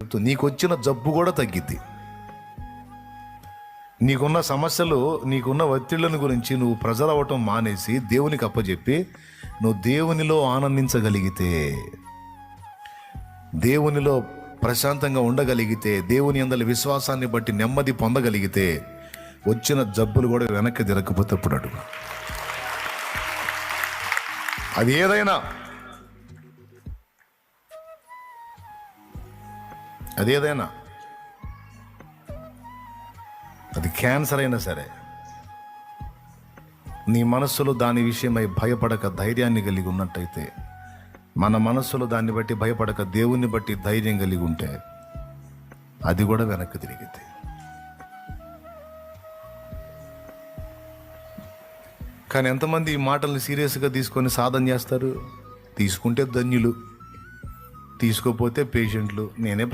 చెప్తుంది, నీకు వచ్చిన జబ్బు కూడా తగ్గిద్ది. నీకున్న సమస్యలు, నీకున్న ఒత్తిళ్ళను గురించి నువ్వు ప్రెజర్ అవ్వటం మానేసి దేవునికి అప్పచెప్పి నువ్వు దేవునిలో ఆనందించగలిగితే, దేవునిలో ప్రశాంతంగా ఉండగలిగితే, దేవుని యందలి విశ్వాసాన్ని బట్టి నెమ్మది పొందగలిగితే వచ్చిన జబ్బులు కూడా వెనక్కి తిరగకపోతే అప్పుడు అడుగు. అది ఏదైనా, అదేదైనా, అది క్యాన్సర్ అయినా సరే, నీ మనస్సులో దాని విషయమై భయపడక ధైర్యాన్ని కలిగి ఉన్నట్టయితే, మన మనస్సులో దాన్ని బట్టి భయపడక దేవుణ్ణి బట్టి ధైర్యం కలిగి ఉంటే అది కూడా వెనక్కి తిరిగితే. కానీ ఎంతమంది ఈ మాటల్ని సీరియస్గా తీసుకొని సాధన చేస్తారు? తీసుకుంటే ధన్యులు, తీసుకోపోతే పేషెంట్లు. నేనే